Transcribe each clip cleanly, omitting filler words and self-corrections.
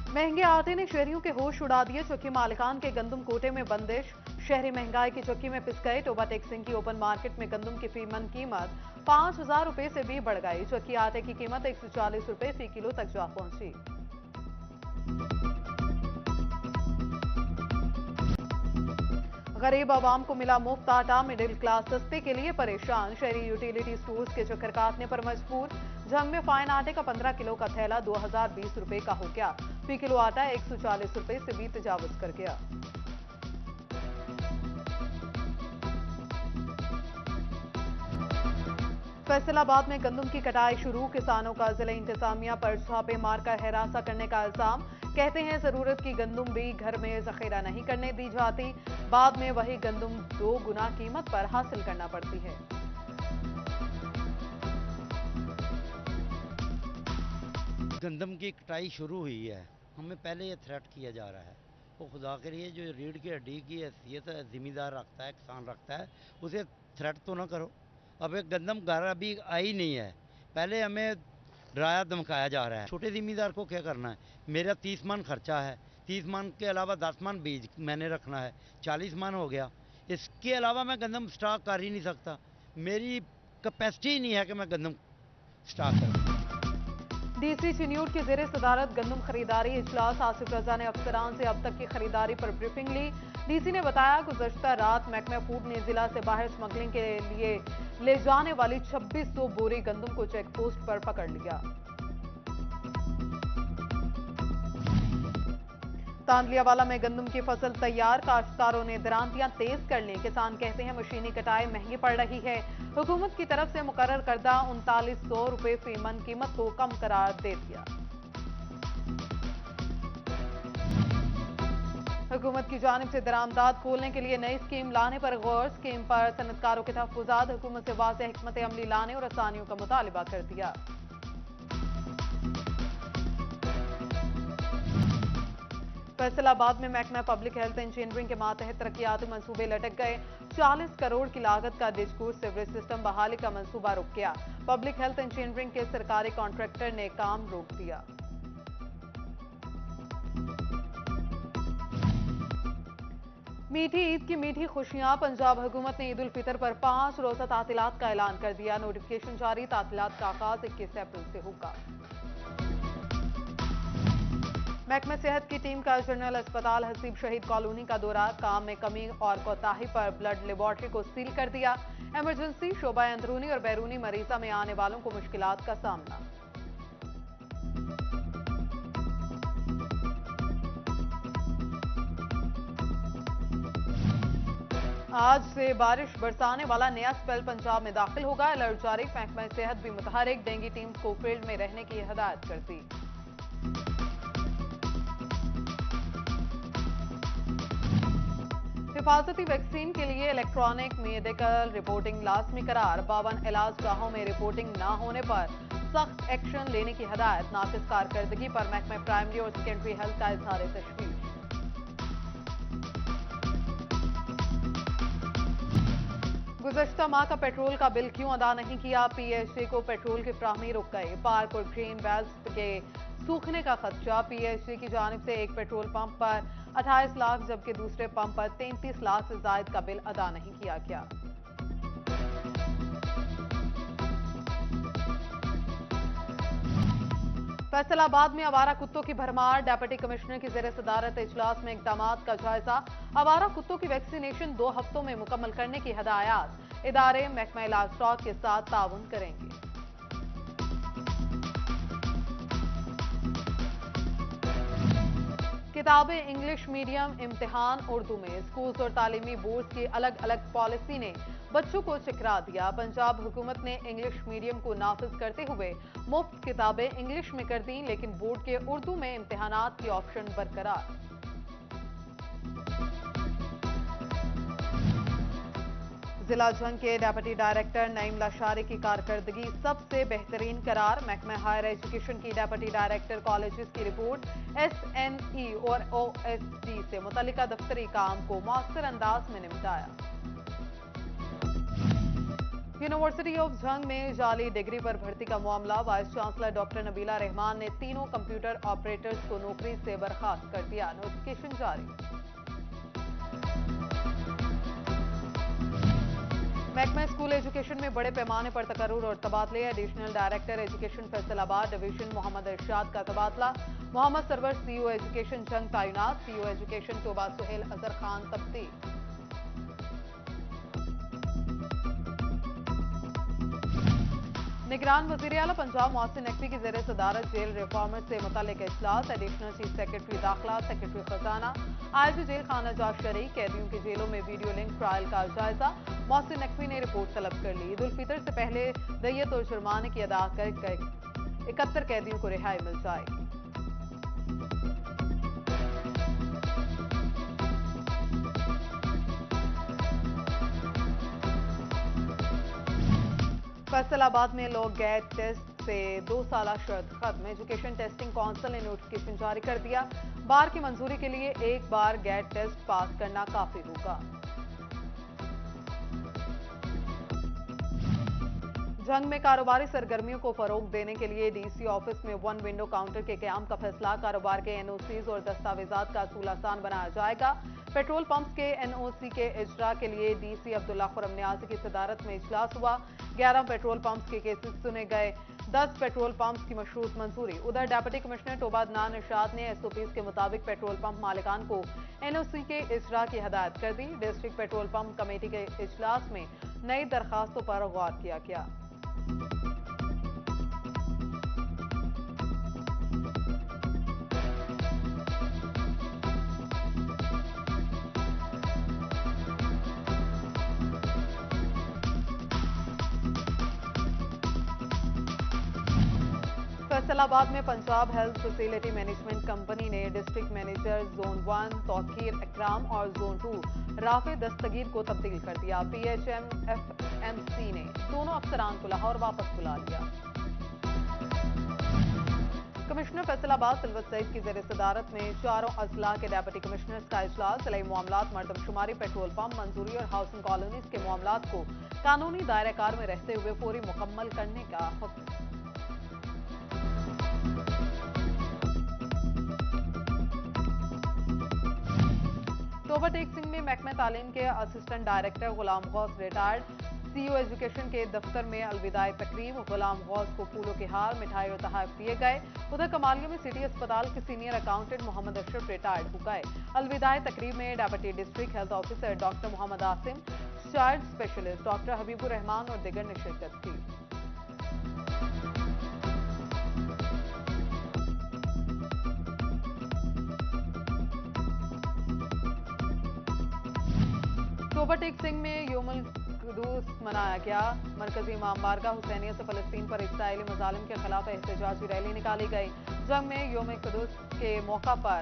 महंगे आटे ने शहरियों के होश उड़ा दिए। चक्की मालिकान के गंदम कोटे में बंदिश। शहरी महंगाई की चक्की में पिस गए। टोबा टेक्सिंग की ओपन मार्केट में गंदम की फी मन कीमत 5,000 रुपए से भी बढ़ गई। चक्की आटे की कीमत 140 रुपए फी किलो तक जा पहुंची। गरीब आवाम को मिला मुफ्त आटा। मिडिल क्लास सस्ते के लिए परेशान। शहरी यूटिलिटी स्टोर्स के चक्कर काटने पर मजबूर। जंग में फाइन आटे का 15 किलो का थैला 2020 रुपए का हो गया। फी किलो आटा 140 रुपए से भी तजावुज कर गया। फैसलाबाद में गंदम की कटाई शुरू। किसानों का जिला इंतजामिया पर छापे मारकर हिरासा करने का इल्जाम। कहते हैं जरूरत की गंदम भी घर में जखीरा नहीं करने दी जाती। बाद में वही गंदम 2 गुना कीमत पर हासिल करना पड़ती है। गंदम की कटाई शुरू हुई है। हमें पहले ये थ्रेट किया जा रहा है। वो खुदा के लिए जो रीढ़ की हड्डी की हैसियत ज़िम्मेदार रखता है, किसान रखता है, उसे थ्रेट तो ना करो। अब एक गंदम घर अभी आई नहीं है, पहले हमें डराया धमकाया जा रहा है। छोटे ज़िम्मेदार को क्या करना है? मेरा 30 मन खर्चा है, 30 मन के अलावा 10 मन बीज मैंने रखना है, 40 मन हो गया। इसके अलावा मैं गंदम स्टॉक कर ही नहीं सकता। मेरी कैपेसिटी ही नहीं है कि मैं गंदम स्टॉक करूँ। डीसी चिन्यूट की जेर सदारत गंदम खरीदारी इजलास। आसिफ रजा ने अफसरान से अब तक की खरीदारी पर ब्रीफिंग ली। डीसी ने बताया गुज़श्ता रात महकमा फूड ने जिला से बाहर स्मगलिंग के लिए ले जाने वाली 2600 बोरी गंदम को चेक पोस्ट पर पकड़ लिया। तांदलियावाला में गंदम की फसल तैयार। काश्तकारों ने दरांतियां तेज कर ली। किसान कहते हैं मशीनी कटाई महंगी पड़ रही है। हुकूमत की तरफ से मुकर्रर करदा 3900 रुपए फी मन कीमत को कम करार दे दिया। हुकूमत की जानिब से दरामदाद खोलने के लिए नई स्कीम लाने पर गौर। स्कीम पर सनतकारों के तहफ़्फ़ुज़ात। हुकूमत से वाज़ेह हिकमत अमली लाने और आसानियों का मुतालबा कर दिया। फैसलाबाद में महकमा पब्लिक हेल्थ इंजीनियरिंग के मातहत तरक्याती मंसूबे लटक गए। 40 करोड़ की लागत का डिस्कूर सीवरेज सिस्टम बहाली का मंसूबा रुक गया। पब्लिक हेल्थ इंजीनियरिंग के सरकारी कॉन्ट्रैक्टर ने काम रोक दिया। मीठी ईद की मीठी खुशियां। पंजाब हुकूमत ने ईद उल फितर पर 5 रोजा तातीलात का ऐलान कर दिया। नोटिफिकेशन जारी। तातीलात का आगाज 21 अप्रैल से होगा। महकमा सेहत की टीम का जनरल अस्पताल हसीब शहीद कॉलोनी का दौरा। काम में कमी और कोताही पर ब्लड लेबोरेटरी को सील कर दिया। इमरजेंसी शोबा अंदरूनी और बैरूनी मरीजा में आने वालों को मुश्किलात का सामना। आज से बारिश बरसाने वाला नया स्पेल पंजाब में दाखिल होगा। अलर्ट जारी। महकमा सेहत भी मुतहरिक। डेंगू टीम्स को फील्ड में रहने की हिदायत कर दी। हिफाजती वैक्सीन के लिए इलेक्ट्रॉनिक मेडिकल रिपोर्टिंग लाजमी करार। 52 इलाज गाहों में रिपोर्टिंग न होने पर सख्त एक्शन लेने की हिदायत। नाफिज कारकर्दगी पर महकमा प्राइमरी और सेकेंडरी हेल्थ का इजहार तशवीश। गुज़श्ता माह का पेट्रोल का बिल क्यों अदा नहीं किया? पीएचडी को पेट्रोल की फ्राहमी रुक गई। पार्क और ग्रीन बेल्ट के सूखने का खदशा। पीएचडी की जानिब से एक पेट्रोल पंप पर 28 लाख जबकि दूसरे पंप पर 33 लाख से जायद का बिल अदा नहीं किया गया। फैसलाबाद में आवारा कुत्तों की भरमार। डिप्टी कमिश्नर की जेर सदारत इजलास में इक़दामात का जायजा। आवारा कुत्तों की वैक्सीनेशन 2 हफ्तों में मुकम्मल करने की हिदायत। इदारे महकमा लाइव स्टॉक के साथ ताउन करेंगे। किताबें इंग्लिश मीडियम, इम्तिहान उर्दू में। स्कूल्स और तालीमी बोर्ड की अलग अलग पॉलिसी ने बच्चों को चकरा दिया। पंजाब हुकूमत ने इंग्लिश मीडियम को नाफिज करते हुए मुफ्त किताबें इंग्लिश में कर दी, लेकिन बोर्ड के उर्दू में इम्तिहानात की ऑप्शन बरकरार। जिला जंग के डिप्टी डायरेक्टर नईम लाशारी की कारकर्दगी सबसे बेहतरीन करार। महकमा हायर एजुकेशन की डिप्टी डायरेक्टर कॉलेजेस की रिपोर्ट एसएनई और ओएसडी से मुतल्लिका दफ्तरी काम को मौसर अंदाज में निपटाया। यूनिवर्सिटी ऑफ झंग में जाली डिग्री पर भर्ती का मामला। Vice chancellor doctor Nabila Rahman ने तीनों कंप्यूटर ऑपरेटर्स को नौकरी से बर्खास्त कर दिया। नोटिफिकेशन जारी। महकमा स्कूल एजुकेशन में बड़े पैमाने पर तकर्रुर और तबादले। Additional director education Faisalabad division Mohammad Irshad का तबादला। मोहम्मद सरवर सीईओ एजुकेशन झंग तैनात। सीईओ एजुकेशन तोबा सुहेल अजहर खान तब्दील। निगरान वजीर आला पंजाब मोहसिन नकवी की ज़ेर सदारत जेल रिफॉर्मर से मुतल्लिक इजलास। एडिशनल चीफ सेक्रेटरी दाखिला, सेक्रेटरी खजाना, आईजी जेल खाना जाज शरीक। कैदियों की जेलों में वीडियो लिंक ट्रायल का जायजा। मोहसिन नकवी ने रिपोर्ट तलब कर ली। ईद उल फितर से पहले दय्यत और जुर्माने की अदा कर 71 कैदियों को रिहाई मिल जाएगी। फैसलाबाद में लोग गैट टेस्ट से 2 साला शर्त खत्म। एजुकेशन टेस्टिंग काउंसिल ने नोटिफिकेशन जारी कर दिया। बार की मंजूरी के लिए एक बार गैट टेस्ट पास करना काफी होगा। झंग में कारोबारी सरगर्मियों को फरोग देने के लिए डीसी ऑफिस में 1 विंडो काउंटर के क्याम का फैसला। कारोबार के एनओसीज और दस्तावेजात का असूल आसान बनाया जाएगा। पेट्रोल पंप्स के एनओसी के इजरा के लिए डीसी अब्दुल्ला खुरम नियाजी की सदारत में इजलास हुआ। 11 पेट्रोल पंप्स के केसेस सुने गए। 10 पेट्रोल पंप्स की मशरूत मंजूरी। उधर डेप्यूटी कमिश्नर तोबा अदनान इरशाद ने एसओपीज के मुताबिक पेट्रोल पंप मालिकान को एनओसी के इजरा की हदायत कर दी। डिस्ट्रिक्ट पेट्रोल पंप कमेटी के इजलास में नई दरखास्तों पर गौर किया गया। फैसलाबाद में Punjab health facility management company ने डिस्ट्रिक्ट मैनेजर जोन 1 तौकीर इकराम और जोन 2 राफे दस्तगीर को तब्दील कर दिया। पीएचएम एफएमसी ने दोनों अफसरान को लाहौर वापस बुला लिया। कमिश्नर फैसलाबाद सिल्वर सईद की ज़ेर सदारत में चारों अजला के डेप्यूटी कमिश्नर्स का इजलास। जिला मामलात, मर्दमशुमारी, पेट्रोल पंप मंजूरी और हाउसिंग कॉलोनीज के मामलात को कानूनी दायरेकार में रहते हुए फौरी मुकम्मल करने का हुक्म। तोबा टेक सिंह में महकमा तालीम के असिस्टेंट डायरेक्टर गुलाम गौस रिटायर्ड। सीईओ एजुकेशन के दफ्तर में अलविदाई तकरीब। गुलाम गौस को फूलों के हार, मिठाई और तोहफे दिए गए। उधर कमालिया में सिटी अस्पताल के senior accountant Mohammad Ashraf retired हो गए। अलविदाई तकरीब में deputy district health officer doctor Mohammad Asim, child specialist doctor Habibur Rahman और दिगर ने शिरकत की। तोबा टेक सिंह में योमुल कुदूस मनाया गया। मरकजी इमाम बारगाह हुसैनिया से फलस्तीन पर इसराइली मजालिम के खिलाफ एहतजाजी रैली निकाली गई। जंग में योम कुदूस के मौका पर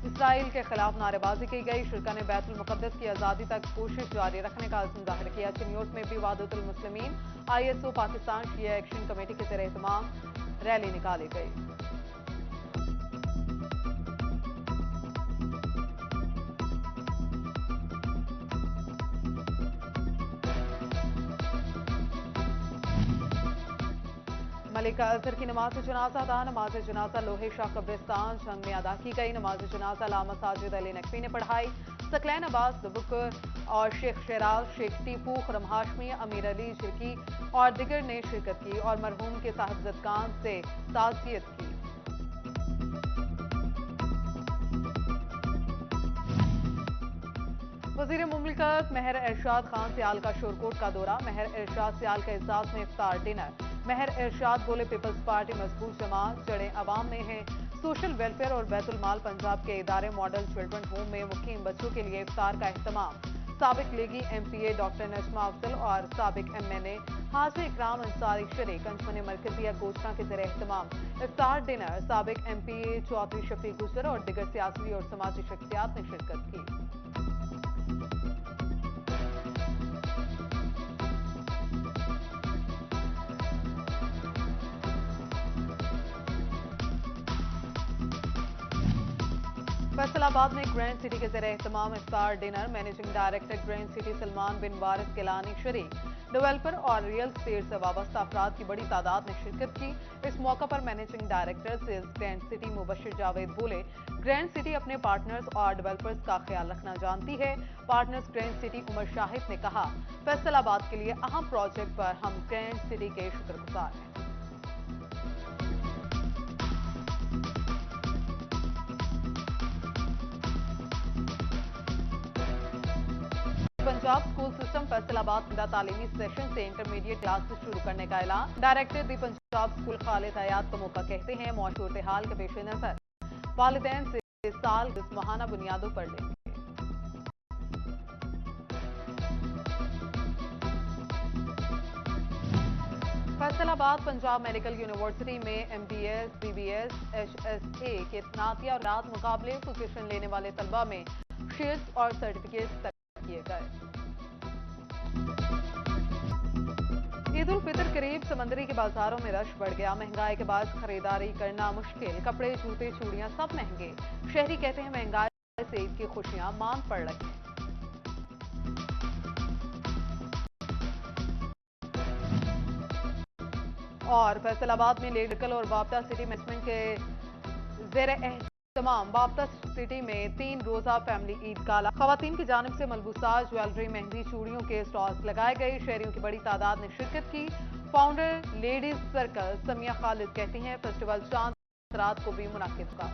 इसराइल के खिलाफ नारेबाजी की गई। शिरका ने बैतुल मुकद्दस की आज़ादी तक कोशिश जारी रखने का अज़्म जाहिर किया। चिन्योट में भी वादतुल मुस्लिमीन ISO पाकिस्तान शिया एक्शन कमेटी के ज़ेर एहतमाम रैली निकाली गई। मलिका अजहर की नमाज जनाजा अदा। नमाज जनाजा लोहे शाह कब्रिस्तान झंग में अदा की गई। नमाज जनाजा लामा साजिद अली नकवी ने पढ़ाई। सकलैन अब्बास दुबुक और शेख शेराज, शेख टीपू, खुरम हाशमी, अमीर अली झिरकी और दिगर ने शिरकत की और मरहूम के साहिबजादगान से ताज़ियत की। वजीर मुमलिकत महर इरशाद खान सियाल का शोरकोट का दौरा। महर इरशाद सियाल के एजाज में इफ्तार डिनर। महर इरशाद बोले, पीपल्स पार्टी मजबूत जमात जड़ें अवाम में है। सोशल वेलफेयर और बैतुल माल पंजाब के इदारे मॉडल चिल्ड्रन होम में मुकीम बच्चों के लिए इफ्तार का एहतमाम। साबिक लीगी MPA डॉक्टर नजमा अफजल और साबिक MNA हाजी इकराम अंसारी शरीक। अंजमन मरकजिया गोशना के ज़ेर एहतमाम इफ्तार डिनर। साबिक MPA चौधरी शफी गुजर और दिगर सियासी और समाजी शख्सियात ने शिरकत की। फैसलाबाद में ग्रैंड सिटी के ज़ेर एहतमाम इफ्तार dinner. Managing director grand city Salman bin Waris Gilani शरीक। डेवलपर और रियल स्टेट से वाबस्ता अफराद की बड़ी तादाद ने शिरकत की। इस मौका पर managing director sales Grand City Mubashir Javed बोले, ग्रैंड सिटी अपने पार्टनर्स और डेवलपर्स का ख्याल रखना जानती है। Partners Grand City Umar Shahid ने कहा, फैसलाबाद के लिए अहम प्रोजेक्ट पर हम ग्रैंड सिटी के शुक्रगुजार हैं। पंजाब स्कूल सिस्टम फैसलाबाद तालीमी सेशन से इंटरमीडिएट क्लासेस शुरू करने का ऐलान। डायरेक्टर दी पंजाब स्कूल खालिद हयात को मौका कहते हैं, मौजूदा सूरत हाल के पेश नजर वालिदैन से इस साल माहाना बुनियादों पर लेंगे। फैसलाबाद पंजाब मेडिकल यूनिवर्सिटी में MBS, BBS, HSA के नातिया और रात मुकाबले पोजीशन लेने वाले तलबा में शेयर्स और सर्टिफिकेट्स तक किए गए। ईद उल फितर करीब समंदरी के बाजारों में रश बढ़ गया। महंगाई के बाद खरीदारी करना मुश्किल, कपड़े, जूते, चूड़ियां सब महंगे। शहरी कहते हैं महंगाई से ईद की खुशियां मांद पड़ रही हैं। और फैसलाबाद में मेडिकल और बाप्ता सिटी मैनेजमेंट के जेर तमाम बाप्ता सिटी में 3 रोजा फैमिली ईद गाला। खवातीन की जानिब से मलबूसात, ज्वेलरी, मेहंदी, चूड़ियों के स्टॉल्स लगाए गए। शहरियों की बड़ी तादाद ने शिरकत की। Founder ladies circle Samiya Khalid कहती हैं, फेस्टिवल चांद रात को भी मुनाकिद होगा।